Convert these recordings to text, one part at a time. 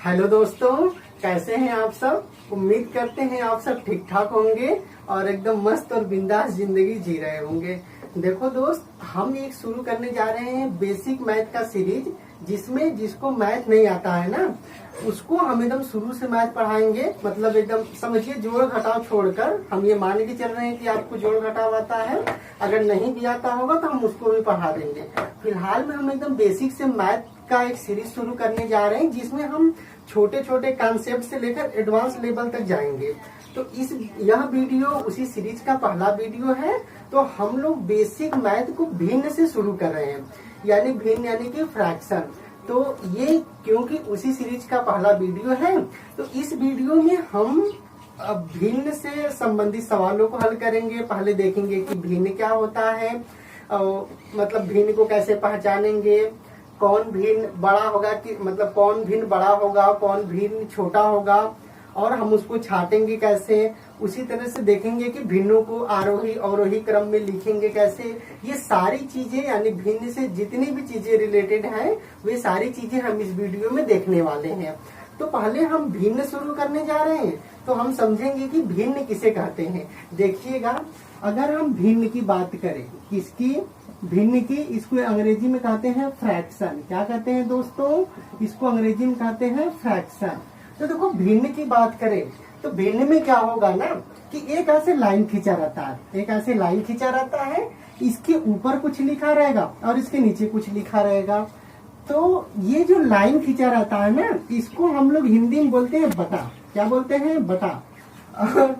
Hello दोस्तों, कैसे हैं आप सब। उम्मीद करते हैं आप सब ठीक ठाक होंगे और एकदम मस्त और बिंदास जिंदगी जी रहे होंगे। देखो दोस्त, हम एक शुरू करने जा रहे हैं बेसिक मैथ का सीरीज, जिसमें जिसको मैथ नहीं आता है ना, उसको हम एकदम शुरू से मैथ पढ़ाएंगे। मतलब एकदम समझिए, जोड़ घटाव छोड़कर हम ये मान के चल रहे हैं कि आपको जोड़ घटाव आता है। अगर नहीं भी आता होगा तो हम उसको भी पढ़ा देंगे। फिलहाल में हम एकदम बेसिक से मैथ का एक सीरीज शुरू करने जा रहे हैं, जिसमें हम छोटे छोटे कॉन्सेप्ट से लेकर एडवांस लेवल तक जाएंगे। तो यह वीडियो उसी सीरीज का पहला वीडियो है। तो हम लोग बेसिक मैथ को भिन्न से शुरू कर रहे हैं, यानी भिन्न यानी कि फ्रैक्शन। तो ये क्योंकि उसी सीरीज का पहला वीडियो है, तो इस वीडियो में हम भिन्न से संबंधित सवालों को हल करेंगे। पहले देखेंगे कि भिन्न क्या होता है, मतलब भिन्न को कैसे पहचानेंगे, कौन भिन्न बड़ा होगा कि मतलब कौन भिन्न बड़ा होगा, कौन भिन्न छोटा होगा, और हम उसको छाटेंगे कैसे। उसी तरह से देखेंगे कि भिन्नों को आरोही अवरोही क्रम में लिखेंगे कैसे। ये सारी चीजें यानी भिन्न से जितनी भी चीजें रिलेटेड हैं, वे सारी चीजें हम इस वीडियो में देखने वाले हैं। तो पहले हम भिन्न शुरू करने जा रहे हैं, तो हम समझेंगे कि भिन्न किसे कहते हैं। देखिएगा, अगर हम भिन्न की बात करें, किसकी, भिन्न की, इसको अंग्रेजी में कहते हैं फ्रैक्शन। क्या कहते हैं दोस्तों, इसको अंग्रेजी में कहते हैं फ्रैक्शन। तो देखो, भिन्न की बात करें तो भिन्न में क्या होगा ना कि एक ऐसे लाइन खींचा रहता है, एक ऐसे लाइन खींचा रहता है, इसके ऊपर कुछ लिखा रहेगा और इसके नीचे कुछ लिखा रहेगा। तो ये जो लाइन खींचा रहता है ना, इसको हम लोग हिंदी में बोलते हैं बटा। क्या बोलते हैं, बटा।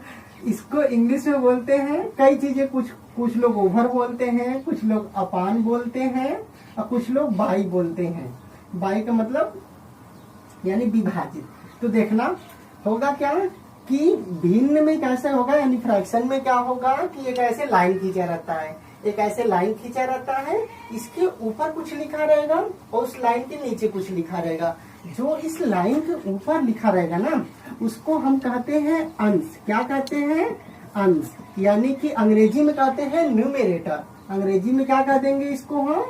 इसको इंग्लिश में बोलते हैं कई चीजें, कुछ लोग ओवर बोलते हैं, कुछ लोग अपान बोलते हैं, और कुछ लोग बाई बोलते हैं। बाई का मतलब यानी विभाजित। तो देखना होगा क्या कि भिन्न में कैसे होगा, यानी फ्रैक्शन में क्या होगा कि एक ऐसे लाइन खींचा रहता है, एक ऐसे लाइन खींचा रहता है, इसके ऊपर कुछ लिखा रहेगा और उस लाइन के नीचे कुछ लिखा रहेगा। जो इस लाइन के ऊपर लिखा रहेगा ना, उसको हम कहते हैं अंश। क्या कहते हैं, अंश, यानी कि अंग्रेजी में कहते हैं न्यूमेरेटर। अंग्रेजी में क्या कह देंगे इसको हम,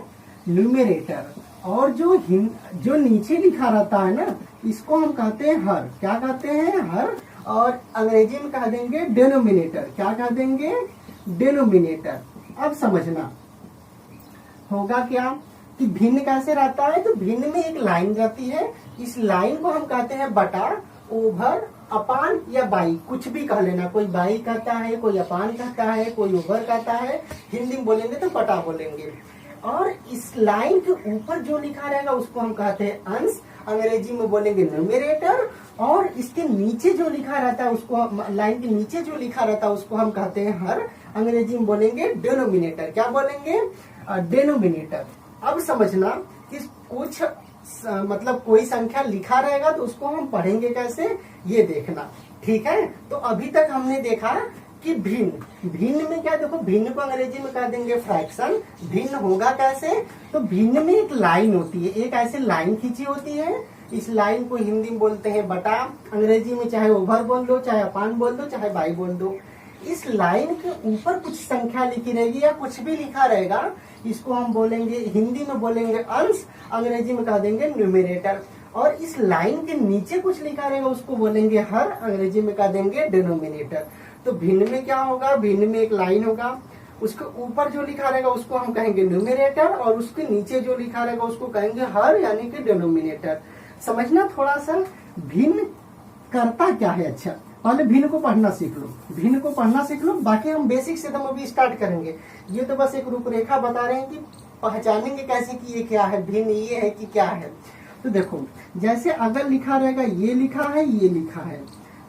न्यूमेरेटर। और जो नीचे लिखा रहता है ना, इसको हम कहते हैं हर। क्या कहते हैं, हर। और अंग्रेजी में कह देंगे डेनोमिनेटर। क्या कह देंगे, डेनोमिनेटर। अब समझना होगा क्या कि भिन्न कैसे रहता है। तो भिन्न में एक लाइन रहती है, इस लाइन को हम कहते हैं बटा, ओवर, अपान या बाई, कुछ भी कह लेना। कोई बाई कहता है, कोई अपान कहता है, कोई ओवर कहता है। हिंदी में बोलेंगे तो बटा बोलेंगे। और इस लाइन के ऊपर जो लिखा रहेगा उसको हम कहते हैं अंश, अंग्रेजी में बोलेंगे न्यूमेरेटर। और इसके नीचे जो लिखा रहता है उसको, लाइन के नीचे जो लिखा रहता है उसको हम कहते हैं हर, अंग्रेजी में बोलेंगे डेनोमिनेटर। क्या बोलेंगे, डेनोमिनेटर। अब समझना कि कुछ मतलब कोई संख्या लिखा रहेगा तो उसको हम पढ़ेंगे कैसे, ये देखना, ठीक है। तो अभी तक हमने देखा कि भिन्न में क्या, देखो भिन्न को अंग्रेजी में कह देंगे फ्रैक्शन। भिन्न होगा कैसे, तो भिन्न में एक लाइन होती है, एक ऐसे लाइन खींची होती है। इस लाइन को हिंदी में बोलते हैं बटा, अंग्रेजी में चाहे ओवर बोल दो, चाहे अपान बोल दो, चाहे बाई बोल दो। इस लाइन के ऊपर कुछ संख्या लिखी रहेगी या कुछ भी लिखा रहेगा, इसको हम बोलेंगे, हिंदी में बोलेंगे अंश, अंग्रेजी में कह देंगे न्यूमेरेटर। और इस लाइन के नीचे कुछ लिखा रहेगा उसको बोलेंगे हर, अंग्रेजी में कह देंगे डिनोमिनेटर। तो भिन्न में क्या होगा, भिन्न में एक लाइन होगा, उसके ऊपर जो लिखा रहेगा उसको हम कहेंगे न्यूमेरेटर, और उसके नीचे जो लिखा रहेगा उसको कहेंगे हर, यानी कि डिनोमिनेटर। समझना थोड़ा सा भिन्न करता क्या है। अच्छा, पहले भिन्न को पढ़ना सीख लो, भिन्न को पढ़ना सीख लो। बाकी हम बेसिक से हम अभी स्टार्ट करेंगे। ये तो बस एक रूपरेखा बता रहे हैं कि पहचानेंगे कैसे कि ये क्या है, भिन्न ये है कि क्या है। तो देखो, जैसे अगर लिखा रहेगा ये लिखा है, ये लिखा है,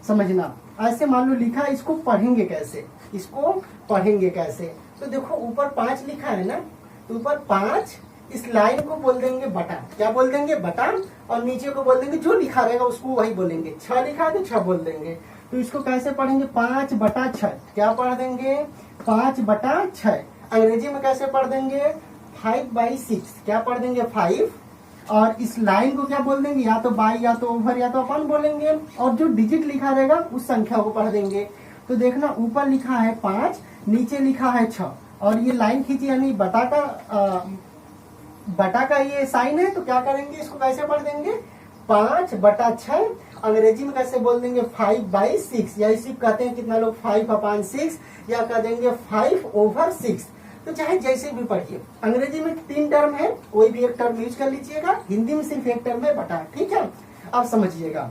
समझना। ऐसे मान लो लिखा, इसको पढ़ेंगे कैसे, इसको पढ़ेंगे कैसे। तो देखो ऊपर 5 लिखा है ना, तो ऊपर 5, इस लाइन को बोल देंगे बटा। क्या बोल देंगे, बटा। और नीचे को बोल देंगे जो लिखा रहेगा उसको वही बोलेंगे। 6 लिखा है तो 6 बोल देंगे। तो इसको कैसे पढ़ेंगे, 5 बटा 6। क्या पढ़ देंगे, 5 बटा 6। अंग्रेजी में कैसे पढ़ देंगे, 5/6। क्या पढ़ देंगे, 5। और इस लाइन को क्या बोल देंगे, या तो बाई, या तो ओवर, या तो अपन बोलेंगे। और जो डिजिट लिखा रहेगा उस संख्या को पढ़ देंगे। तो देखना, ऊपर लिखा है 5, नीचे लिखा है 6, और ये लाइन खींची यानी बटा का ये साइन है। तो क्या करेंगे, इसको कैसे पढ़ देंगे, 5/6, अंग्रेजी में कैसे बोल देंगे 5/6, या इसी कहते हैं कितना लोग 5/6, या कह देंगे 5/6। तो चाहे जैसे भी पढ़िए, अंग्रेजी में 3 टर्म है, कोई भी एक टर्म यूज कर लीजिएगा, हिंदी में सिर्फ एक टर्म है बटा, ठीक है। अब समझिएगा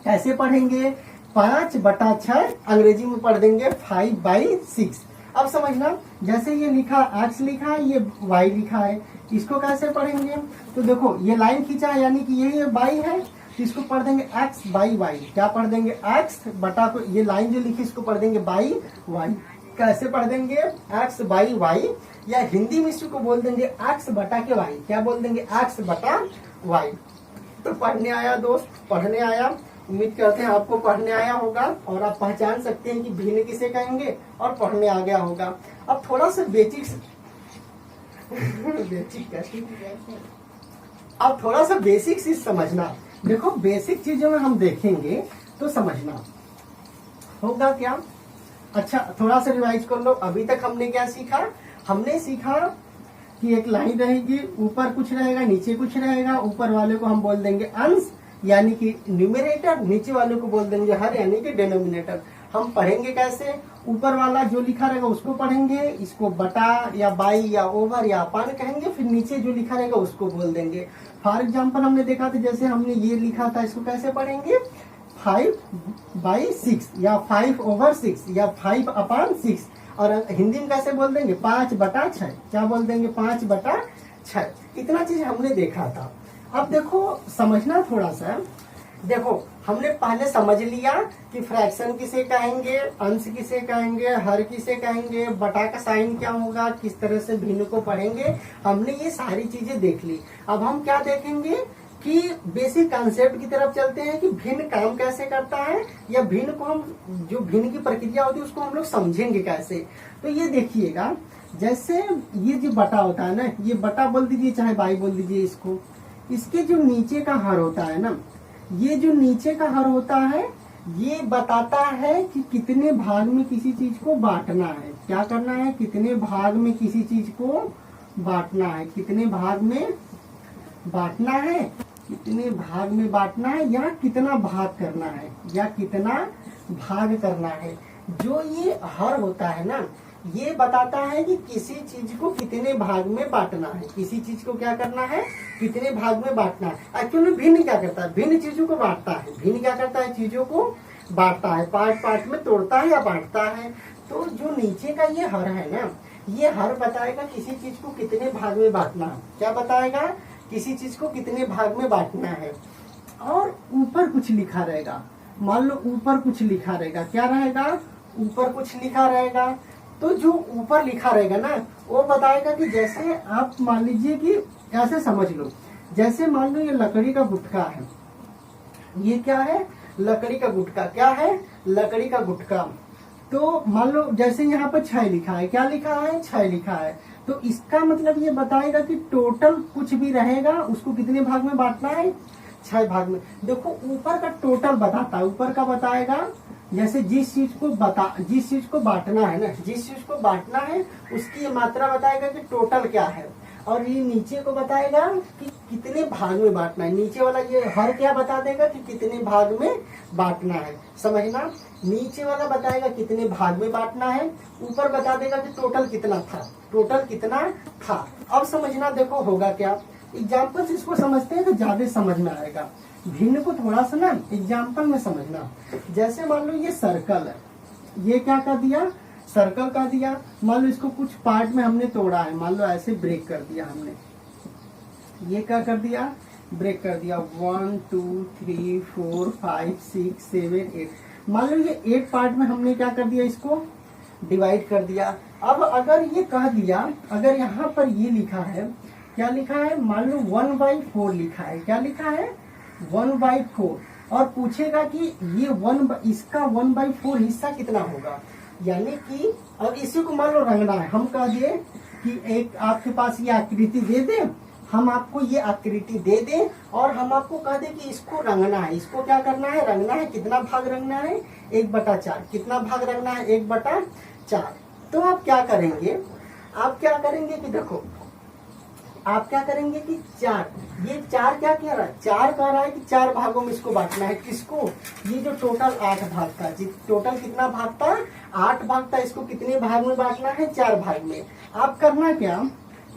कैसे पढ़ेंगे, 5/6 अंग्रेजी में पढ़ देंगे 5/6। अब समझना, जैसे ये लिखा x लिखा है, ये y लिखा है, इसको कैसे पढ़ेंगे, तो देखो ये लाइन खींचा है यानी कि ये y है, तो इसको पढ़ देंगे x/y। क्या पढ़ देंगे, x बटा को ये लाइन जो लिखी इसको पढ़ देंगे y। कैसे पढ़ देंगे, x/y, या हिंदी में इसको बोल देंगे x बटा के y। क्या बोल देंगे, x बटा y। तो पढ़ने आया दोस्त, पढ़ने आया, उम्मीद करते हैं आपको पढ़ने आया होगा और आप पहचान सकते हैं कि भिन्न किसे कहेंगे, और पढ़ने आ गया होगा। अब थोड़ा सा बेसिक्स अब थोड़ा सा बेसिक चीज समझना। देखो बेसिक चीजों में हम देखेंगे तो समझना होगा क्या। अच्छा थोड़ा सा रिवाइज कर लो, अभी तक हमने क्या सीखा, हमने सीखा कि एक लाइन रहेगी, ऊपर कुछ रहेगा नीचे कुछ रहेगा, ऊपर वाले को हम बोल देंगे अंश यानी कि न्यूमरेटर, नीचे वाले को बोल देंगे हर यानी कि डिनोमिनेटर। हम पढ़ेंगे कैसे, ऊपर वाला जो लिखा रहेगा उसको पढ़ेंगे, इसको बटा या बाई या ओवर या अपान कहेंगे, फिर नीचे जो लिखा रहेगा उसको बोल देंगे। फॉर एग्जाम्पल हमने देखा था, जैसे हमने ये लिखा था, इसको कैसे पढ़ेंगे 5/6 या 5/6 या 5/6, और हिंदी में कैसे बोल देंगे 5/6। क्या बोल देंगे 5/6। इतना चीज हमने देखा था। अब देखो समझना थोड़ा सा, देखो हमने पहले समझ लिया कि फ्रैक्शन किसे कहेंगे, अंश किसे कहेंगे, हर किसे कहेंगे, बटा का साइन क्या होगा, किस तरह से भिन्न को पढ़ेंगे, हमने ये सारी चीजें देख ली। अब हम क्या देखेंगे कि बेसिक कॉन्सेप्ट की तरफ चलते हैं कि भिन्न काम कैसे करता है, या भिन्न को हम जो भिन्न की प्रक्रिया होती है उसको हम लोग समझेंगे कैसे। तो ये देखिएगा, जैसे ये जो बटा होता है ना, ये बटा बोल दीजिए चाहे बाई बोल दीजिए इसको, इसके जो नीचे का हर होता है ना, ये जो नीचे का हर होता है ये बताता है कि कितने भाग में किसी चीज को बांटना है। क्या करना है, कितने भाग में किसी चीज को बांटना है, कितने भाग में बांटना है, कितने भाग में बांटना है, या कितना भाग करना है, या कितना भाग करना है। जो ये हर होता है ना, ये बताता है कि किसी चीज को कितने भाग में बांटना है, किसी चीज को क्या करना है, कितने भाग में बांटना है। एक्चुअली भिन्न क्या करता है, भिन्न चीजों को बांटता है। भिन्न क्या करता है, चीजों को बांटता है, पार्ट में तोड़ता है या बांटता है। तो जो नीचे का ये हर है ना, ये हर बताएगा किसी चीज को कितने भाग में बांटना है। क्या बताएगा, किसी चीज को कितने भाग में बांटना है। और ऊपर कुछ लिखा रहेगा, मान लो ऊपर कुछ लिखा रहेगा, क्या रहेगा, ऊपर कुछ लिखा रहेगा। तो जो ऊपर लिखा रहेगा ना, वो बताएगा कि जैसे आप मान लीजिए कि ऐसे समझ लो, जैसे मान लो ये लकड़ी का गुटका है, ये क्या है, लकड़ी का गुटका। क्या है, लकड़ी का गुटका। तो मान लो जैसे यहाँ पर 6 लिखा है, क्या लिखा है, 6 लिखा है। तो इसका मतलब ये बताएगा कि टोटल कुछ भी रहेगा उसको कितने भाग में बांटना है, 6 भाग में। देखो ऊपर का टोटल बताता है, ऊपर का बताएगा जैसे जिस चीज को बांटना है ना, जिस चीज को बांटना है उसकी मात्रा बताएगा कि टोटल क्या है। और ये नीचे को बताएगा कि कितने भाग में बांटना है। नीचे वाला ये हर क्या बता देगा कि कितने भाग में बांटना है। समझना, नीचे वाला बताएगा कितने भाग में बांटना है, ऊपर बता देगा कि टोटल कितना था, टोटल कितना था। अब समझना, देखो होगा क्या, एग्जाम्पल से इसको समझते हैं तो ज्यादा समझ में आएगा। भिन्न को थोड़ा सा ना एग्जाम्पल में समझना। जैसे मान लो ये सर्कल है, ये क्या कर दिया, सर्कल कर दिया। मान लो इसको कुछ पार्ट में हमने तोड़ा है, मान लो ऐसे ब्रेक कर दिया हमने, ये क्या कर दिया, ब्रेक कर दिया। 1 2 3 4 5 6 7 8, मान लो ये 8 पार्ट में हमने क्या कर दिया, इसको डिवाइड कर दिया। अब अगर ये कह दिया, अगर यहाँ पर ये लिखा है, क्या लिखा है, मान लो 1/4 लिखा है, क्या लिखा है 1/4, और पूछेगा कि ये इसका 1/4 हिस्सा कितना होगा। यानी कि अब इसी को मान लो रंगना है, हम कह दिए कि एक आपके पास ये आकृति दे दे, हम आपको ये आकृति दे दें और हम आपको कह दें कि इसको रंगना है। इसको क्या करना है, रंगना है। कितना भाग रंगना है, 1/4। कितना भाग रंगना है, 1/4। तो आप क्या करेंगे, आप क्या करेंगे कि देखो आप क्या करेंगे कि 4, ये 4 क्या कह रहा है, 4 कह रहा है कि 4 भागों में इसको बांटना है। किसको, ये जो टोटल 8 भाग था, टोटल कितना भाग था, 8 भाग था, इसको कितने भाग में बांटना है, 4 भाग में। आप करना क्या,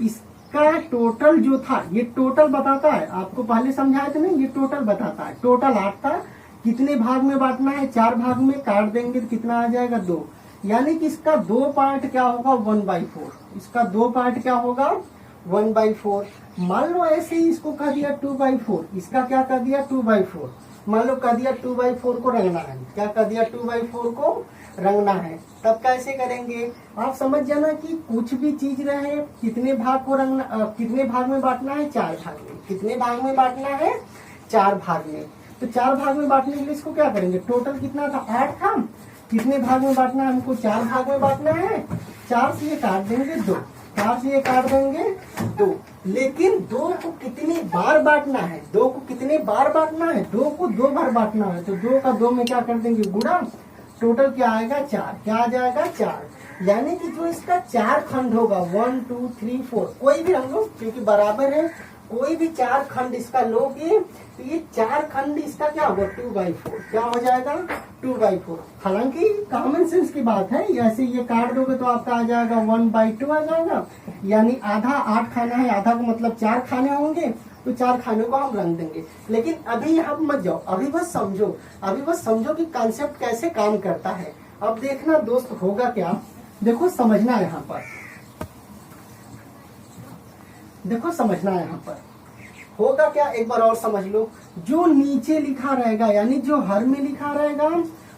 इसका टोटल जो था, ये टोटल बताता है, आपको पहले समझाया था ना, ये टोटल बताता है। टोटल 8 था, कितने भाग में बांटना है, 4 भाग में। काट देंगे तो कितना आ जाएगा, 2। यानी कि इसका 2 पार्ट क्या होगा, 1/4। इसका 2 पार्ट क्या होगा, 1/4। मान लो ऐसे ही इसको कह दिया 2/4, इसका क्या कर दिया, 2/4। मान लो कह दिया 2/4 को रंगना है, क्या कर दिया, 2/4 को रंगना है। तब कैसे करेंगे, आप समझ जाना कि कुछ भी चीज रहे, कितने भाग को रंगना, कितने भाग में बांटना है, 4 भाग में। कितने भाग में बांटना है, 4 भाग में। तो 4 भाग में बांटने के लिए इसको क्या करेंगे, टोटल कितना था, 8 था, कितने भाग में बांटना है हमको, 4 भाग में बांटना है। 4 से ये काट देंगे 2, 4 से ये काट देंगे 2। लेकिन 2 को कितनी बार बांटना है, 2 को कितने बार बांटना है, 2 को 2 बार बांटना है। तो 2 का 2 में क्या कर देंगे, गुणा। टोटल क्या आएगा, 4। क्या आ जाएगा, 4। यानी कि जो इसका 4 खंड होगा, 1 2 3 4, कोई भी रंग लो क्योंकि बराबर है, कोई भी 4 खंड इसका लोगे तो ये 4 खंड इसका क्या होगा, 2/4। क्या हो जाएगा, 2/4। हालांकि कॉमन सेंस की बात है, ऐसे ये काट दोगे तो आपका आ जाएगा 1/2 आ जाएगा। यानी आधा 8 खाना है, आधा को मतलब 4 खाने होंगे, तो 4 खाने को हम रंग देंगे। लेकिन अभी यहाँ मत जाओ, अभी बस समझो, अभी बस समझो कि कॉन्सेप्ट कैसे काम करता है। अब देखना दोस्त होगा क्या, देखो समझना यहाँ पर, देखो समझना यहाँ पर होगा क्या, एक बार और समझ लो। जो नीचे लिखा रहेगा, यानी जो हर में लिखा रहेगा,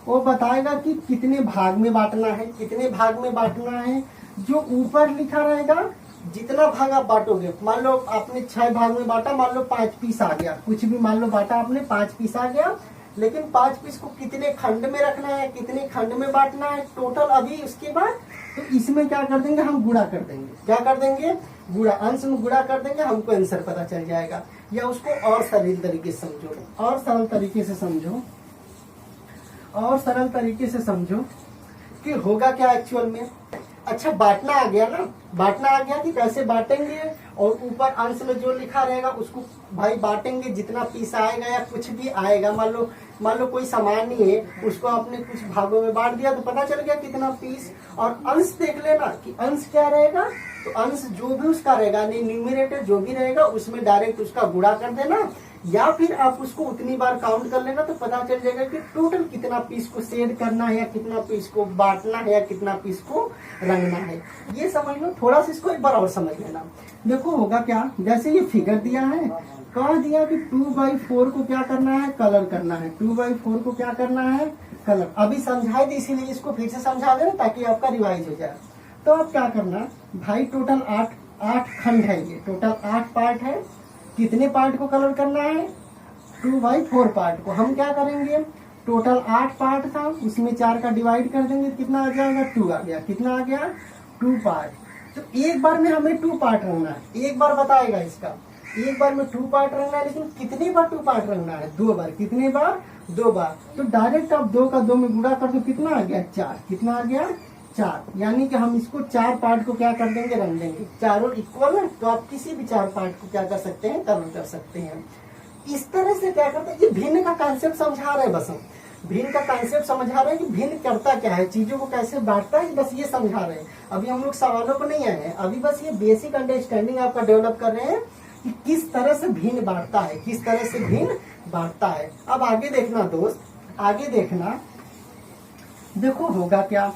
वो बताएगा कि कितने भाग में बांटना है, कितने भाग में बांटना है। जो ऊपर लिखा रहेगा, जितना भाग आप बांटोगे, मान लो आपने 6 भाग में बांटा, मान लो 5 पीस आ गया, कुछ भी मान लो बांटा आपने, 5 पीस आ गया। लेकिन 5 पीस को कितने खंड में रखना है, कितने खंड में बांटना है टोटल। अभी उसके बाद तो इसमें क्या कर देंगे, हम गुणा कर देंगे। क्या कर देंगे, गुणा, अंश में गुणा कर देंगे, हमको आंसर पता चल जाएगा। या उसको और सरल तरीके से समझो, और सरल तरीके से समझो, और सरल तरीके से समझो कि होगा क्या एक्चुअल में। अच्छा, बांटना आ गया ना, बांटना आ गया कि कैसे बांटेंगे, और ऊपर अंश में जो लिखा रहेगा उसको भाई बांटेंगे, जितना पीस आएगा या कुछ भी आएगा। मान लो कोई सामान नहीं है, उसको आपने कुछ भागों में बांट दिया तो पता चल गया कितना पीस। और अंश देख लेना कि अंश क्या रहेगा, तो अंश जो भी उसका रहेगा, न्यूमरेटर जो भी रहेगा उसमें डायरेक्ट उसका गुणा कर देना, या फिर आप उसको उतनी बार काउंट कर लेना, तो पता चल जाएगा कि टोटल कितना पीस को शेड करना है, या कितना पीस को बांटना है, या कितना पीस को रंगना है। ये समझ लो, थोड़ा सा इसको एक बार और समझ लेना। देखो होगा क्या, जैसे ये फिगर दिया है, कह दिया कि 2/4 को क्या करना है, कलर करना है। 2/4 को क्या करना है, कलर। अभी समझाए थे इसीलिए इसको फिर से समझा देना ताकि आपका रिवाइज हो जाए। तो अब क्या करना भाई, टोटल 8 खंड है, ये टोटल 8 पार्ट है। कितने पार्ट को कलर करना है, 2/4 पार्ट को। हम क्या करेंगे, टोटल 8 पार्ट था, उसमें 4 का डिवाइड कर देंगे, कितना आ जाएगा, 2 आ गया। कितना आ गया, 2 पार्ट। तो एक बार में हमें 2 पार्ट रंगना है, एक बार बताएगा इसका, एक बार में 2 पार्ट रंगना है। लेकिन कितनी बार 2 पार्ट रंगना है, 2 बार। कितने बार, 2 बार। तो डायरेक्ट आप 2 का 2 में गुणा कर दो, कितना आ गया, 4। कितना आ गया, 4। यानी कि हम इसको 4 पार्ट को क्या कर देंगे, रंग देंगे। चारों इक्वल है तो आप किसी भी 4 पार्ट को क्या कर सकते हैं, कलर कर सकते हैं। इस तरह से क्या करते हैं, ये भिन्न का कॉन्सेप्ट समझा रहे हैं, बस हम भिन्न का कॉन्सेप्ट समझा रहे हैं कि भिन्न करता क्या है, चीजों को कैसे बांटता है, बस ये समझा रहे हैं। अभी हम लोग सवालों को नहीं आए हैं, अभी बस ये बेसिक अंडरस्टैंडिंग आपका डेवलप कर रहे हैं कि किस तरह से भिन्न बांटता है, किस तरह से भिन्न बांटता है। अब आगे देखना दोस्त, आगे देखना, देखो होगा क्या।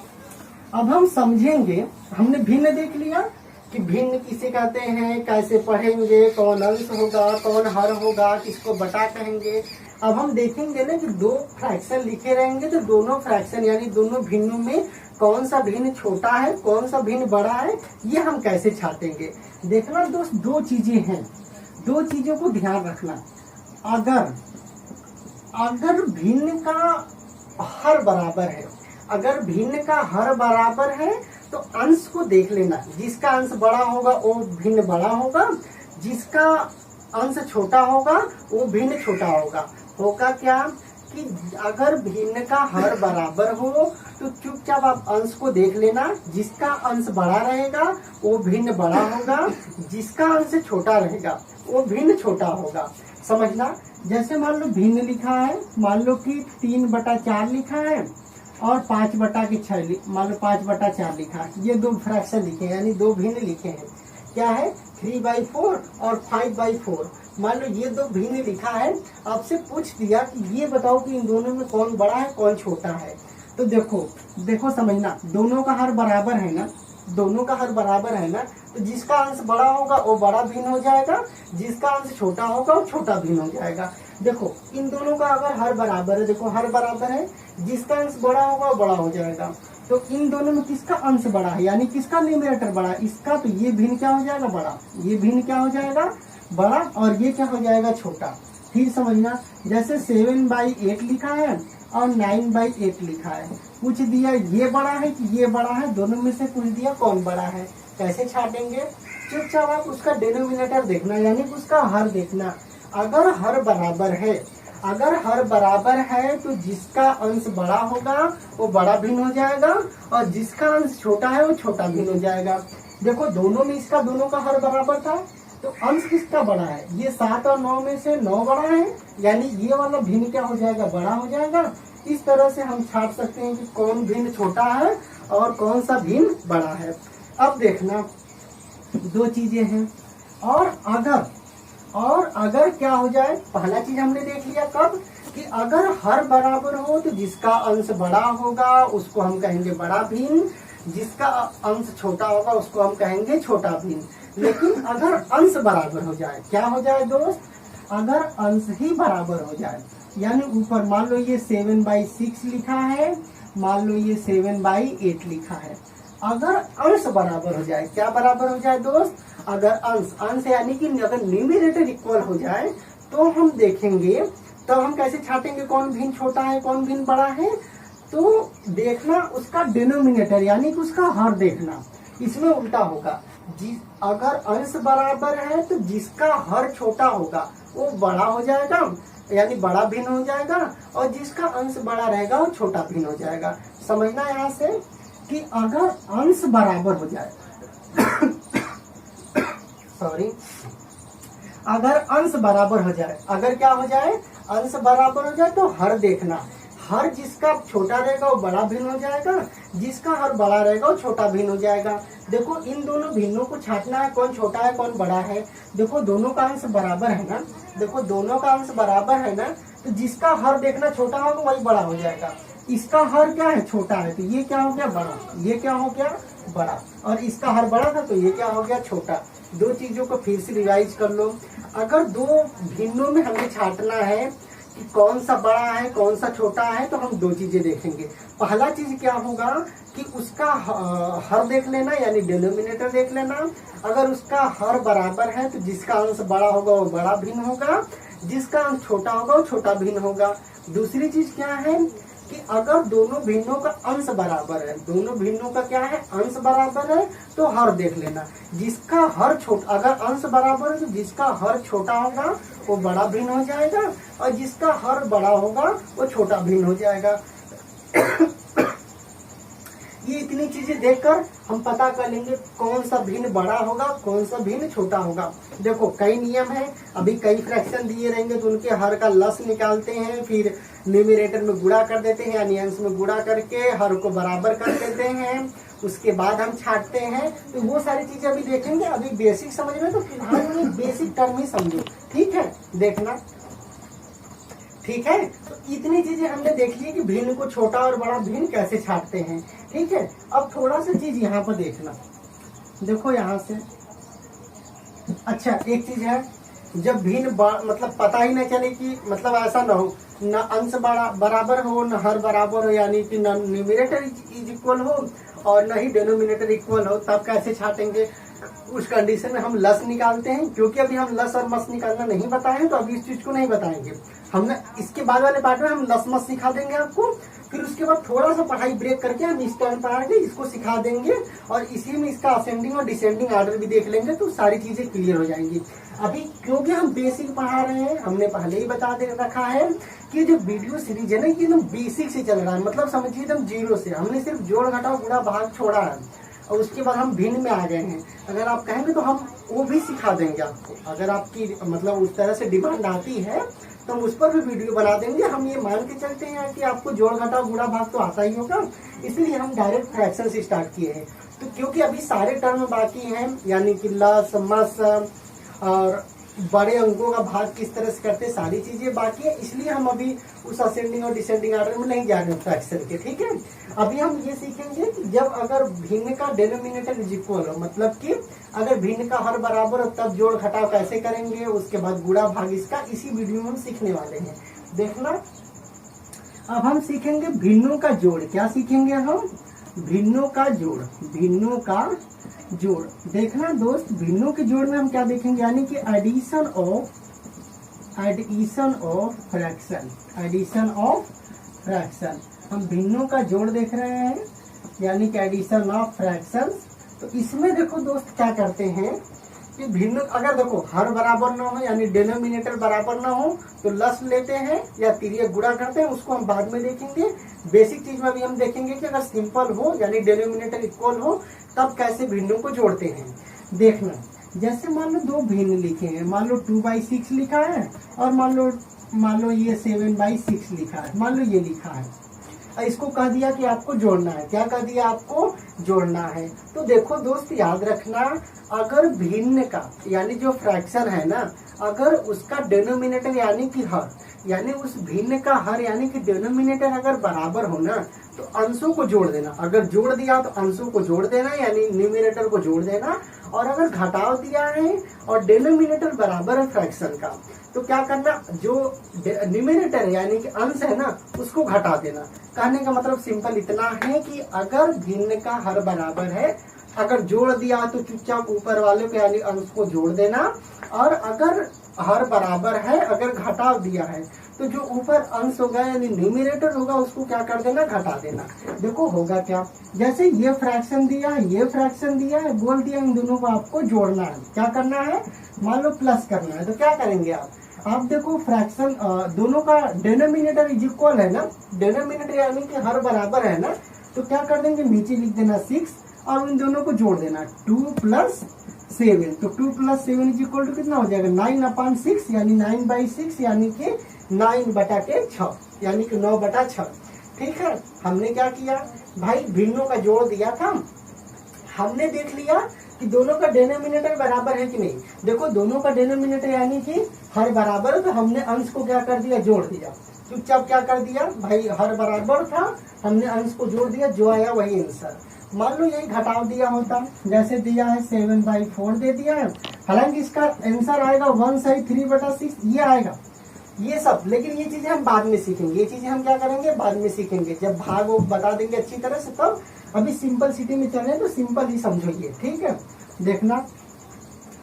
अब हम समझेंगे, हमने भिन्न देख लिया कि भिन्न किसे कहते हैं, कैसे पढ़ेंगे, कौन अंश होगा, कौन हर होगा, किसको बटा कहेंगे। अब हम देखेंगे ना कि 2 फ्रैक्शन लिखे रहेंगे, तो दोनों फ्रैक्शन यानी दोनों भिन्नों में कौन सा भिन्न छोटा है, कौन सा भिन्न बड़ा है, ये हम कैसे छाटेंगे। देखना दोस्त, 2 चीजें हैं, 2 चीजों को ध्यान रखना। अगर भिन्न का हर बराबर है, अगर भिन्न का हर बराबर है तो अंश को देख लेना, जिसका अंश बड़ा होगा वो भिन्न बड़ा होगा, जिसका अंश छोटा होगा वो भिन्न छोटा होगा। होगा क्या कि अगर भिन्न का हर बराबर हो तो चुपचाप आप अंश को देख लेना। जिसका अंश बड़ा रहेगा वो भिन्न बड़ा होगा, जिसका अंश छोटा रहेगा वो भिन्न छोटा होगा। समझना, जैसे मान लो भिन्न लिखा है, मान लो कि 3/4 लिखा है और 5/6 मान लो 5/4 लिखा है। ये दो फ्रैक्शन लिखे हैं, यानी दो भिन्न लिखे हैं। क्या है? 3/4 और 5/4। मान लो ये दो भिन्न लिखा है। आपसे पूछ दिया कि ये बताओ कि इन दोनों में कौन बड़ा है कौन छोटा है। तो देखो समझना, दोनों का हर बराबर है ना, दोनों का हर बराबर है ना, तो जिसका अंश बड़ा होगा वो बड़ा भिन्न हो जाएगा, जिसका अंश छोटा होगा वो छोटा भिन्न हो जाएगा। देखो इन दोनों का अगर हर बराबर है, देखो हर बराबर है, जिसका अंश बड़ा होगा वो बड़ा हो जाएगा। तो इन दोनों में किसका अंश बड़ा है, यानी किसका न्यूमरेटर बड़ा है, इसका। तो ये भिन्न क्या हो जाएगा? बड़ा। ये भिन्न क्या हो जाएगा? बड़ा। और ये क्या हो जाएगा? छोटा। फिर समझना, जैसे 7/8 लिखा है और 9/8 लिखा है। पूछ दिया ये बड़ा है कि ये बड़ा है, दोनों में से पूछ दिया कौन बड़ा है। कैसे छाटेंगे? चुपचाप आप उसका डिनोमिनेटर देखना, यानी कि उसका हर देखना। अगर हर बराबर है, अगर हर बराबर है तो जिसका अंश बड़ा होगा वो बड़ा भिन्न हो जाएगा और जिसका अंश छोटा है वो छोटा भिन्न हो जाएगा। देखो दोनों में इसका दोनों का हर बराबर था, तो अंश किसका बड़ा है? ये 7 और 9 में से 9 बड़ा है, यानी ये वाला भिन्न क्या हो जाएगा? बड़ा हो जाएगा। इस तरह से हम छाट सकते हैं कि कौन भिन्न छोटा है और कौन सा भिन्न बड़ा है। अब देखना, दो चीजें हैं। और अगर क्या हो जाए, पहला चीज हमने देख लिया कब कि अगर हर बराबर हो तो जिसका अंश बड़ा होगा उसको हम कहेंगे बड़ा भिन्न, जिसका अंश छोटा होगा उसको हम कहेंगे छोटा भिन्न। लेकिन अगर अंश बराबर हो जाए, क्या हो जाए दोस्त? अगर अंश ही बराबर हो जाए, यानी ऊपर मान लो ये 7/6 लिखा है, मान लो ये 7/8 लिखा है। अगर अंश बराबर हो जाए, क्या बराबर हो जाए दोस्त? अगर अंश यानी कि अगर न्यूमरेटर इक्वल हो जाए तो हम देखेंगे, तो हम कैसे छाटेंगे कौन भिन्न छोटा है कौन भिन्न बड़ा है? तो देखना उसका डिनोमिनेटर, यानी कि उसका हर देखना। इसमें उल्टा होगा, अगर अंश बराबर है तो जिसका हर छोटा होगा वो बड़ा हो जाएगा, यानी बड़ा भिन्न हो जाएगा, और जिसका अंश बड़ा रहेगा वो छोटा भिन्न हो जाएगा। समझना यहाँ से कि अगर अंश बराबर हो जाए अगर अंश बराबर हो जाए, अगर क्या हो जाए? अंश बराबर हो जाए तो हर देखना। हर जिसका छोटा रहेगा वो बड़ा भिन्न हो जाएगा, जिसका हर बड़ा रहेगा वो छोटा भिन्न हो जाएगा। देखो इन दोनों भिन्नों को छांटना है, कौन छोटा है कौन बड़ा है। देखो दोनों का अंश बराबर है ना, देखो दोनों का अंश बराबर है ना, तो जिसका हर देखना छोटा होगा वही बड़ा हो जाएगा। इसका हर क्या है? छोटा है, तो ये क्या हो गया? बड़ा। ये क्या हो गया? बड़ा। और इसका हर बड़ा था तो ये क्या हो गया? छोटा। दो चीजों को फिर से रिवाइज कर लो। अगर दो भिन्नों में हमें छांटना है कि कौन सा बड़ा है कौन सा छोटा है, तो हम दो चीजें देखेंगे। पहला चीज क्या होगा कि उसका हर देख लेना, यानी डिनोमिनेटर देख लेना। अगर उसका हर बराबर है तो जिसका अंश बड़ा होगा वो बड़ा भिन्न होगा, जिसका अंश छोटा होगा वो छोटा भिन्न होगा। दूसरी चीज क्या है कि अगर दोनों भिन्नों का अंश बराबर है, दोनों भिन्नों का क्या है? अंश बराबर है, तो हर देख लेना। जिसका हर छोटा, अगर अंश बराबर है तो जिसका हर छोटा होगा वो बड़ा भिन्न हो जाएगा, और जिसका हर बड़ा होगा वो छोटा भिन्न हो जाएगा। ये इतनी चीजें देखकर हम पता कर लेंगे कौन सा भिन्न बड़ा होगा कौन सा भिन्न छोटा होगा। देखो कई नियम है, अभी कई फ्रैक्शन दिए रहेंगे तो उनके हर का लस निकालते हैं, फिर न्यूमरेटर में गुणा कर देते हैं, यानी अंश में गुणा करके हर को बराबर कर देते हैं, उसके बाद हम छाटते हैं। तो वो सारी चीजें अभी देखेंगे। अभी बेसिक समझ में, तो फिलहाल बेसिक टर्म ही समझो, ठीक है? देखना, ठीक है? तो इतनी चीजें हमने देख ली कि भिन्न को छोटा और बड़ा भिन्न कैसे छाटते हैं, ठीक है? अब थोड़ा सा चीज यहाँ पर देखना, देखो यहाँ से। अच्छा एक चीज है, जब भिन्न मतलब पता ही न चले कि मतलब ऐसा ना हो, न अंश बराबर हो न हर बराबर हो, यानी कि न न्यूमरेटर इज इक्वल हो और न ही डिनोमिनेटर इक्वल हो, तब कैसे छाटेंगे? उस कंडीशन में हम लस निकालते हैं। क्योंकि अभी हम लस और मस निकालना नहीं बताएं तो अभी इस चीज को नहीं बताएंगे। हमने इसके बाद वाले पार्ट में हम लस मस सिखा देंगे आपको, फिर उसके बाद थोड़ा सा पढ़ाई ब्रेक करके हम इस टर्म पर आएंगे, इसको सिखा देंगे और इसी में इसका असेंडिंग और डिसेंडिंग ऑर्डर भी देख लेंगे, तो सारी चीजें क्लियर हो जाएंगी। अभी क्योंकि हम बेसिक पढ़ा रहे हैं, हमने पहले ही बता दे रखा है कि जो वीडियो सीरीज है ना ये एकदम बेसिक से चल रहा है, मतलब समझिए एकदम जीरो से। हमने सिर्फ जोड़ घटाव गुणा भाग छोड़ा है और उसके बाद हम भिन्न में आ गए हैं। अगर आप कहेंगे तो हम वो भी सिखा देंगे आपको, अगर आपकी मतलब उस तरह से डिमांड आती है तो हम उस पर भी वीडियो बना देंगे। हम ये मान के चलते हैं कि आपको जोड़ घटाव गुणा भाग तो आता ही होगा, इसलिए हम डायरेक्ट फ्रैक्शन से स्टार्ट किए हैं। तो क्योंकि अभी सारे टर्म बाकी हैं, यानी कि लस मस और बड़े अंकों का भाग किस तरह से करते हैं, सारी चीजें बाकी है, इसलिए हम अभी उस असेंडिंग और डिसेंडिंग ऑर्डर में नहीं जा रहे हैं फ्रैक्शन के। ठीक है, अभी हम ये सीखेंगे कि जब अगर भिन्न का डिनोमिनेटर इज इक्वल हो, मतलब कि अगर भिन्न का हर बराबर हो तब जोड़ घटाव कैसे करेंगे, उसके बाद गुणा भाग, इसका इसी वीडियो में हम सीखने वाले हैं। देखना, अब हम सीखेंगे भिन्नों का जोड़। क्या सीखेंगे हम? भिन्नों का जोड़। भिन्नों का जोड़। देखना दोस्त, भिन्नों के जोड़ में हम क्या देखेंगे, यानी कि addition of fraction. Addition of fraction, हम भिन्नों का जोड़ देख रहे हैं, यानी कि एडिशन ऑफ फ्रैक्शन। तो इसमें देखो दोस्त क्या करते हैं कि भिन्न, अगर देखो हर बराबर ना हो यानी डिनोमिनेटर बराबर ना हो तो लस लेते हैं या तिर्यक गुणा करते हैं, उसको हम बाद में देखेंगे। बेसिक चीज में भी हम देखेंगे कि अगर सिंपल हो यानी डिनोमिनेटर इक्वल हो तब कैसे भिन्नों को जोड़ते हैं। देखना, जैसे मान लो दो भिन्न लिखे हैं, मान लो 2/6 लिखा है और मान लो ये 7/6 लिखा है, मान लो ये लिखा है। इसको कह दिया कि आपको जोड़ना है। क्या कह दिया? आपको जोड़ना है। तो देखो दोस्त, याद रखना, अगर भिन्न का यानी जो फ्रैक्शन है ना, अगर उसका डिनोमिनेटर यानी कि हर, यानी उस भिन्न का हर यानी कि डिनोमिनेटर अगर बराबर हो ना तो अंशों को जोड़ देना। अगर जोड़ दिया तो अंशों को जोड़ देना, यानी न्यूमिनेटर को जोड़ देना। और अगर घटाव दिया है और डिनोमिनेटर बराबर है फ्रैक्शन का तो क्या करना, जो न्यूमिनेटर यानी कि अंश है ना उसको घटा देना। कहने का मतलब सिंपल इतना है कि अगर भिन्न का हर बराबर है, अगर जोड़ दिया तो चुपचाप ऊपर वाले को यानी अंश को जोड़ देना, और अगर हर बराबर है, अगर घटाव दिया है तो जो ऊपर अंश होगा यानी न्यूमिनेटर होगा उसको क्या कर देना, घटा देना। देखो होगा क्या, जैसे ये फ्रैक्शन दिया है, ये फ्रैक्शन दिया है, बोल दिया इन दोनों को आपको जोड़ना है। क्या करना है? मान लो प्लस करना है तो क्या करेंगे आप देखो फ्रैक्शन दोनों का डिनोमिनेटर इज इक्वल है ना, डिनोमिनेटर यानी कि हर बराबर है ना, तो क्या कर देंगे, नीचे लिख देना 6 और इन दोनों को जोड़ देना 2 + 7। तो 2 + 7 इज इक्वल टू कितना हो जाएगा, 9/6 यानी 9/6 यानी कि 9/6 यानी कि 9/6। ठीक है, हमने क्या किया भाई, भिन्नों का जोड़ दिया था, हमने देख लिया कि दोनों का डिनोमिनेटर बराबर है कि नहीं। देखो दोनों का डिनोमिनेटर यानी कि हर बराबर है तो हमने अंश को क्या कर दिया, जोड़ दिया। चुपचाप क्या कर दिया भाई, हर बराबर था, हमने अंश को जोड़ दिया, जो आया वही आंसर। मान लो यही घटाव दिया होता, जैसे दिया है 7/4 दे दिया है, हालांकि इसका आंसर आएगा 1/3/6 ये आएगा, ये सब। लेकिन ये चीजें हम बाद में सीखेंगे, ये चीजें हम क्या करेंगे, बाद में सीखेंगे, जब भाग वो बता देंगे अच्छी तरह से तब। अभी सिंपल सिटी में चले तो सिंपल ही समझिए। ठीक है, देखना,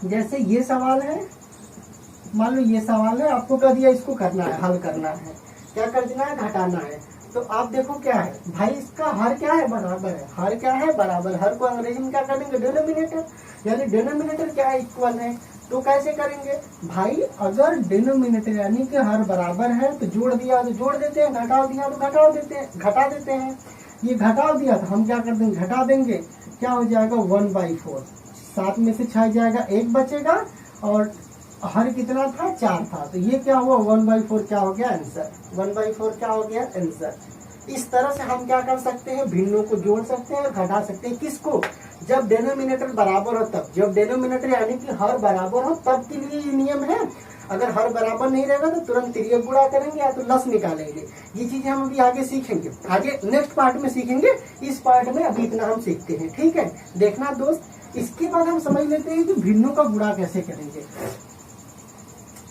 जैसे ये सवाल है, मान लो ये सवाल है, आपको कह दिया इसको करना है, हल करना है, क्या कर देना है, घटाना है। तो आप देखो क्या है भाई, इसका हर क्या है, बराबर है। हर क्या है, बराबर। हर को अंग्रेजी में क्या कर देंगे, डिनोमिनेटर, यानी डिनोमिनेटर क्या है, इक्वल है। तो कैसे करेंगे भाई, अगर डिनोमिनेटर यानी कि हर बराबर है तो जोड़ दिया तो जोड़ देते हैं, घटाव दिया तो घटा देते हैं। ये घटाव दिया तो हम क्या कर देंगे, घटा देंगे, क्या हो जाएगा 1/4। 7 में से 6 जाएगा, 1 बचेगा, और हर कितना था, 4 था, तो ये क्या हुआ 1/4 क्या हो गया, आंसर। 1/4 क्या हो गया, आंसर। इस तरह से हम क्या कर सकते हैं, भिन्नों को जोड़ सकते हैं और घटा सकते हैं। किसको, जब डिनोमिनेटर बराबर हो तब। जब डिनोमिनेटर यानी कि हर बराबर हो तब के लिए ये नियम है। अगर हर बराबर नहीं रहेगा तो तुरंत तिर्यक गुणा करेंगे या तो लस निकालेंगे। ये चीजें हम अभी आगे सीखेंगे, आगे नेक्स्ट पार्ट में सीखेंगे। इस पार्ट में अभी इतना हम सीखते हैं। ठीक है, देखना दोस्त, इसके बाद हम समझ लेते हैं कि भिन्नों का गुणा कैसे करेंगे।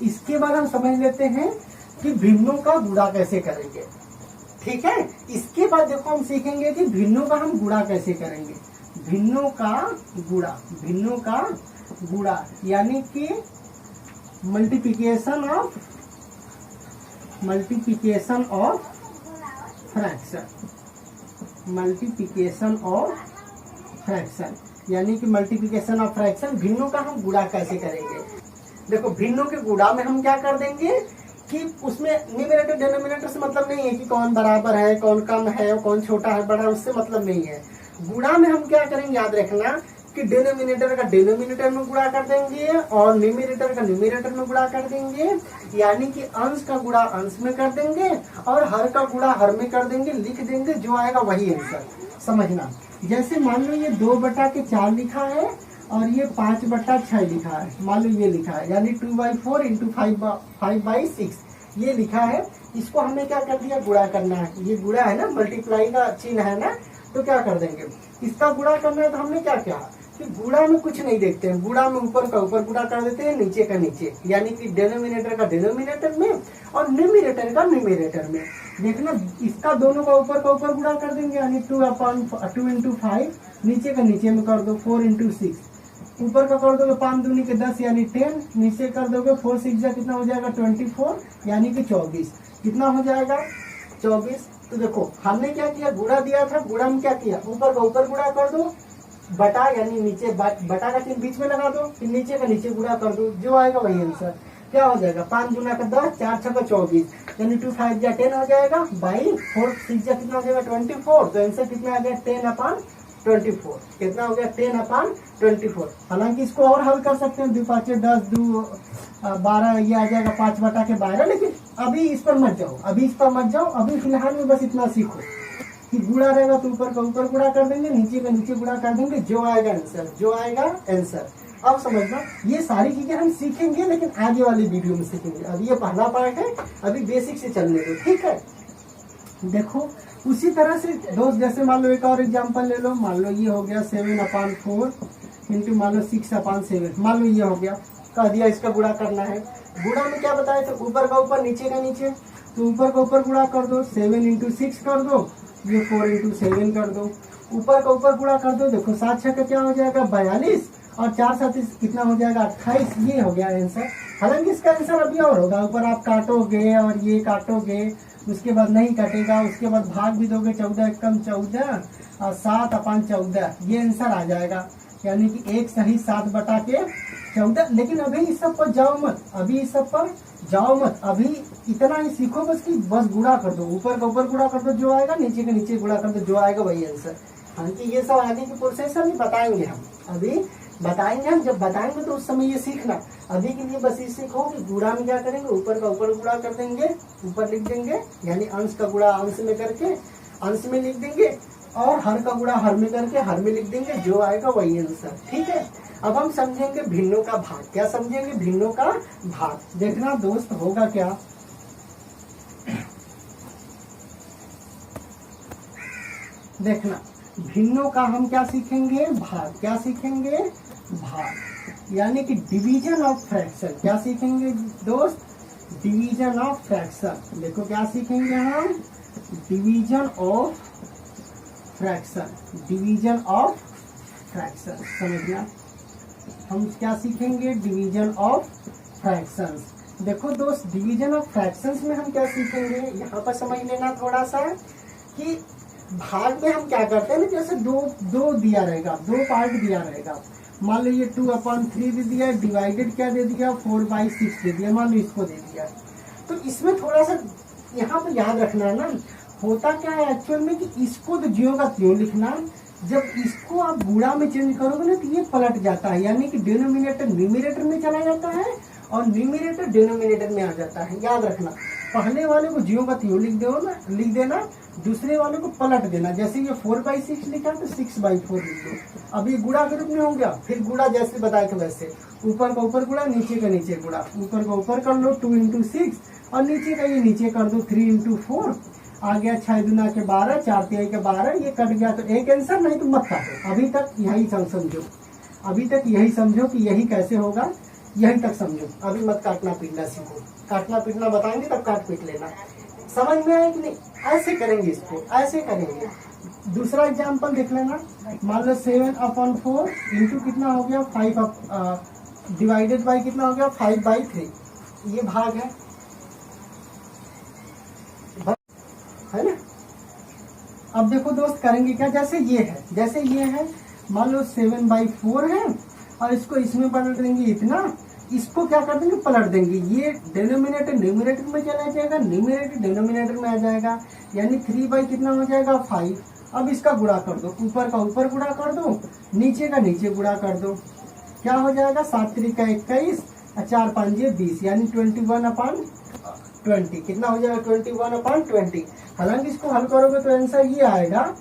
इसके बाद हम समझ लेते हैं कि भिन्नों का गुणा कैसे करेंगे। ठीक है, इसके बाद देखो हम सीखेंगे कि भिन्नों का हम गुणा कैसे करेंगे। भिन्नों का गुणा यानी कि मल्टीप्लिकेशन ऑफ फ्रैक्शन यानी कि मल्टीप्लिकेशन ऑफ फ्रैक्शन। भिन्नों का हम गुणा कैसे करेंगे। देखो भिन्नों के गुणा में हम क्या कर देंगे कि उसमें न्यूमरेटर डिनोमिनेटर से मतलब नहीं है कि कौन बराबर है, कौन कम है, कौन छोटा है, बड़ा है, उससे मतलब नहीं है। गुणा में हम क्या करेंगे, याद रखना कि डिनोमिनेटर का डिनोमिनेटर में गुणा कर देंगे और न्यूमरेटर का न्यूमरेटर में गुणा कर देंगे, यानी कि अंश का गुणा अंश में कर देंगे और हर का गुणा हर में कर देंगे, लिख देंगे, जो आएगा वही आंसर। समझना, जैसे मान लो ये 2/4 लिखा है और ये 5/6 लिखा है, मान लो ये लिखा है, यानी 2/4 इंटू 5/6 ये लिखा है। इसको हमें क्या कर दिया, गुणा करना है। ये गुणा है ना, मल्टीप्लाई का चिन्ह है ना, तो क्या कर देंगे, इसका गुणा करना है। तो हमने क्या किया कि गुणा में कुछ नहीं देखते हैं, गुणा में ऊपर का ऊपर गुणा कर देते हैं, नीचे का नीचे, यानी कि डिनोमिनेटर का डिनोमिनेटर में और न्यूमरेटर का न्यूमरेटर में। देखना, इसका दोनों का ऊपर गुणा कर देंगे, यानी 2 इंटू 5, नीचे का नीचे में कर दो 4 इंटू 6, ऊपर का कर दोगे 5 दूनी के 10 यानी 10, नीचे कर दोगे 4 6 जा कितना हो जाएगा 24 यानी कि 24, कितना हो जाएगा 24। तो देखो हमने क्या किया, गुणा दिया था, गुणा में क्या किया, ऊपर का ऊपर गुणा कर दो, बटा यानी नीचे बटा का चिन्ह बीच में लगा दो, फिर नीचे का नीचे गुणा कर दो, जो आएगा वही आंसर। क्या हो जाएगा, 5 दूना का 10, 4 6 का 24, यानी 2 5 जा 10 हो जाएगा, बाई 4 6 जा कितना हो जाएगा 24। तो आंसर कितना आ गया 10/24, कितना हो गया 10/24। हालांकि इसको और हल कर सकते हैं, 2 5 10 2 12, ये आ जाएगा 5/12, लेकिन अभी इस पर मत जाओ, अभी फिलहाल में बस इतना सीखो कि गुणा रहेगा तो ऊपर का ऊपर गुणा कर देंगे, नीचे का नीचे गुणा कर देंगे, जो आएगा आंसर। अब समझना, ये सारी चीजें हम सीखेंगे लेकिन आगे वाली वीडियो में सीखेंगे। अभी ये पहला पार्ट है, अभी बेसिक से चलने दो, ठीक है। देखो उसी तरह से दोस्त, जैसे मान लो एक और एग्जांपल ले लो, मान लो ये हो गया 7/4 इंटू मान लो 6/7, मान लो ये हो गया, कह दिया इसका गुणा करना है। गुणा में क्या बताया था, ऊपर का ऊपर नीचे का नीचे, तो ऊपर का ऊपर गुणा कर दो, 7 इंटू 6 कर दो, ये 4 इंटू 7 कर दो, ऊपर का ऊपर गुणा कर दो। देखो 7 6 का क्या हो जाएगा 42 और 4 7 कितना हो जाएगा 28, ये हो गया आंसर। हालांकि इसका आंसर अभी और होगा, ऊपर आप काटोगे और ये काटोगे, उसके बाद नहीं कटेगा, उसके बाद भाग भी दोगे, 14 एकम 14 और 7/14, ये आंसर आ जाएगा, यानी कि एक सही 7/14। लेकिन अभी इस सब पर जाओ मत, अभी इतना ही सीखो बस कि बस गुणा कर दो, ऊपर का ऊपर गुणा कर दो, जो आएगा, नीचे के नीचे गुणा कर दो, जो आएगा वही आंसर। हालांकि ये सब आगे की प्रोसेस अभी बताएंगे हम, जब बताएंगे तो उस समय ये सीखना। अभी के लिए बस ये सीखो कि गुणा में क्या करेंगे, ऊपर का ऊपर गुणा कर देंगे, ऊपर लिख देंगे, यानी अंश का गुणा अंश में करके अंश में लिख देंगे और हर का गुणा हर में करके हर में लिख देंगे, जो आएगा वही आंसर, ठीक है। अब हम समझेंगे भिन्नों का भाग। क्या समझेंगे, भिन्नों का भाग। देखना दोस्त होगा क्या, देखना भिन्नों का हम क्या सीखेंगे, भाग। क्या सीखेंगे, भाग, यानी कि डिवीजन ऑफ फ्रैक्शन। क्या सीखेंगे दोस्त, डिवीजन ऑफ फ्रैक्शन। देखो क्या सीखेंगे हम, डिवीजन ऑफ फ्रैक्शन, समझना, हम क्या सीखेंगे, डिवीजन ऑफ फ्रैक्शंस। देखो दोस्त, डिवीजन ऑफ फ्रैक्शंस में हम क्या सीखेंगे, यहाँ पर समझ लेना थोड़ा सा कि भाग में हम क्या करते हैं ना, जैसे दो दिया रहेगा, 2 पार्ट दिया रहेगा, मान लो ये 2/3 दे दिया, डिवाइडेड क्या दे दिया 4/6 दे दिया, मान लो इसको दे दिया। तो इसमें थोड़ा सा यहाँ पर याद रखना है ना, होता क्या है एक्चुअल में कि इसको तो ज्यों का त्यों लिखना, जब इसको आप गुणा में चेंज करोगे ना तो ये पलट जाता है, यानी कि डिनोमिनेटर न्यूमरेटर में चला जाता है और न्यूमरेटर डिनोमिनेटर में आ जाता है। याद रखना, पहले वाले को ज्यों का त्यों लिख देना, दूसरे वाले को पलट देना। जैसे ये 4/6 लिखा तो 6/4 लिख दो। अब ये गुणा के रूप में हो गया, फिर गुणा जैसे बताए थे वैसे, ऊपर का ऊपर गुणा, नीचे का नीचे गुणा, ऊपर का ऊपर कर लो 2 इंटू 6 और नीचे का ये नीचे कर दो 3 इंटू 4, आ गया 6 दूना के 12, 4 3 के 12, ये कट गया तो एक आंसर, नहीं तो मत काटो। अभी तक यही समझो कि यही कैसे होगा, यही तक समझो। अभी मत काटना पीटना सीखो, काटना पीटना बताएंगे तब काट पीट लेना। समझ में आया कि नहीं, ऐसे करेंगे, इसको ऐसे करेंगे। दूसरा एग्जाम्पल देख लेना, मान लो 7/4 इंटू कितना हो गया 5 डिवाइडेड बाई कितना हो गया 5/3, ये भाग है ना। अब देखो दोस्त करेंगे क्या, जैसे ये है, मान लो 7/4 है और इसको इसमें बदल देंगे इतना, इसको क्या कर देंगे, पलट देंगे। ये डिनोमिनेटर न्यूमरेटर में चला जाएगा, न्यूमरेटर डिनोमिनेटर में आ जाएगा, यानी 3 बाई कितना हो जाएगा 5। अब इसका गुणा कर दो, ऊपर का ऊपर गुणा कर दो, नीचे का नीचे गुणा कर दो, क्या हो जाएगा 7 त्रिक 21 और 4 5 20, यानी 21/20। कितना हो जाएगा 21/20। हालांकि इसको हल करोगे तो आंसर ये आएगा,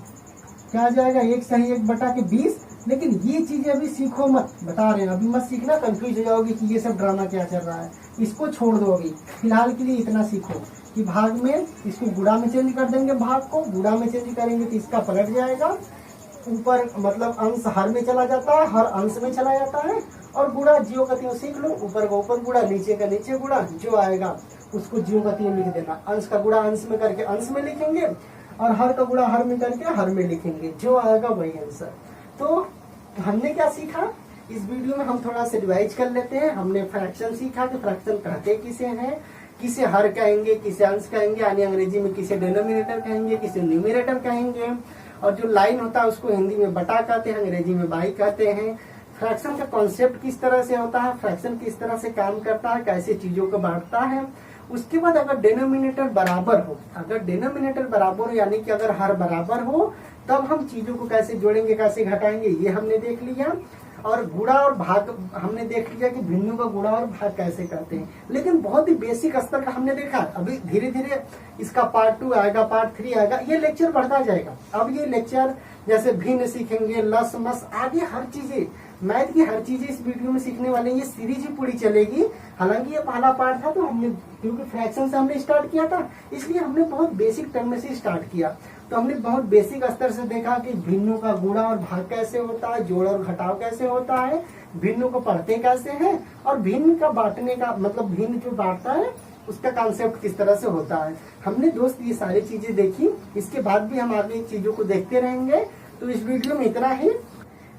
क्या आ जाएगा 1 सही 1/20। लेकिन ये चीजें अभी सीखो मत, बता रहे हैं अभी मत सीखना, कंफ्यूज हो जाओगे कि ये सब ड्रामा क्या चल रहा है। इसको छोड़ दो अभी, फिलहाल के लिए इतना सीखो कि भाग में इसको गुणा में चेंज कर देंगे, भाग को गुणा में चेंज करेंगे तो इसका पलट जाएगा। ऊपर मतलब अंश हर में चला जाता है, हर अंश में चला जाता है। और गुणा ज्यों का त्यों सीख लो, ऊपर का ऊपर गुणा, नीचे का नीचे गुणा, जो आएगा उसको ज्यों का त्यों लिख देना। अंश का गुणा अंश में करके अंश में लिखेंगे और हर का गुणा हर में करके हर में लिखेंगे, जो आएगा वही आंसर। तो हमने क्या सीखा इस वीडियो में, हम थोड़ा सा रिवाइज कर लेते हैं। हमने फ्रैक्शन सीखा कि फ्रैक्शन कहते किसे हैं, किसे हर कहेंगे, किसे अंश कहेंगे, यानी अंग्रेजी में किसे डिनोमिनेटर कहेंगे, किसे न्यूमरेटर कहेंगे। और जो लाइन होता है उसको हिंदी में बटा कहते हैं, अंग्रेजी में बाई कहते हैं। फ्रैक्शन का कॉन्सेप्ट किस तरह से होता है, फ्रैक्शन किस तरह से काम करता है, कैसे चीजों को बांटता है। उसके बाद अगर डिनोमिनेटर बराबर हो, अगर डिनोमिनेटर बराबर हो यानी कि अगर हर बराबर हो, तब हम चीजों को कैसे जोड़ेंगे, कैसे घटाएंगे, ये हमने देख लिया। और गुणा और भाग हमने देख लिया कि भिन्नों का गुणा और भाग कैसे करते हैं। लेकिन बहुत ही बेसिक स्तर का हमने देखा, अभी धीरे धीरे इसका पार्ट 2 आएगा, पार्ट 3 आएगा, ये लेक्चर बढ़ता जाएगा। अब ये लेक्चर जैसे भिन्न सीखेंगे, लस मस आगे हर चीजें, मैथ की हर चीजें इस वीडियो में सीखने वाले हैं। ये सीरीज ही पूरी चलेगी। हालांकि ये पहला पार्ट था, तो हमने क्योंकि फ्रैक्शन से हमने स्टार्ट किया था, इसलिए हमने बहुत बेसिक टर्म में से स्टार्ट किया। तो हमने बहुत बेसिक स्तर से देखा कि भिन्नों का गुणा और भाग कैसे होता है, जोड़ और घटाव कैसे होता है, भिन्नों को पढ़ते कैसे हैं, और भिन्न का बांटने का मतलब भिन्न जो बांटता है उसका कॉन्सेप्ट किस तरह से होता है। हमने दोस्त ये सारी चीजें देखी। इसके बाद भी हम आगे चीजों को देखते रहेंगे। तो इस वीडियो में इतना ही।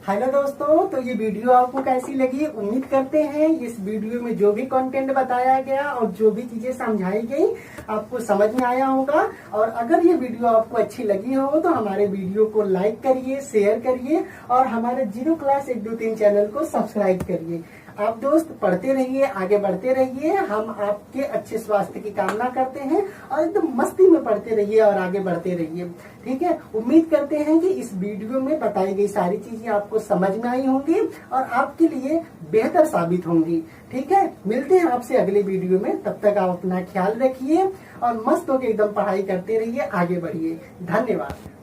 हेलो दोस्तों, तो ये वीडियो आपको कैसी लगी, उम्मीद करते हैं इस वीडियो में जो भी कंटेंट बताया गया और जो भी चीजें समझाई गई आपको समझ में आया होगा। और अगर ये वीडियो आपको अच्छी लगी हो तो हमारे वीडियो को लाइक करिए, शेयर करिए और हमारे 0 क्लास 1 2 3 चैनल को सब्सक्राइब करिए। आप दोस्त पढ़ते रहिए, आगे बढ़ते रहिए। हम आपके अच्छे स्वास्थ्य की कामना करते हैं और एकदम मस्ती में पढ़ते रहिए और आगे बढ़ते रहिए। ठीक है, उम्मीद करते हैं कि इस वीडियो में बताई गई सारी चीजें आपको समझ में आई होंगी और आपके लिए बेहतर साबित होंगी। ठीक है, मिलते हैं आपसे अगले वीडियो में। तब तक आप अपना ख्याल रखिए और मस्त होकर एकदम पढ़ाई करते रहिए, आगे बढ़िए। धन्यवाद।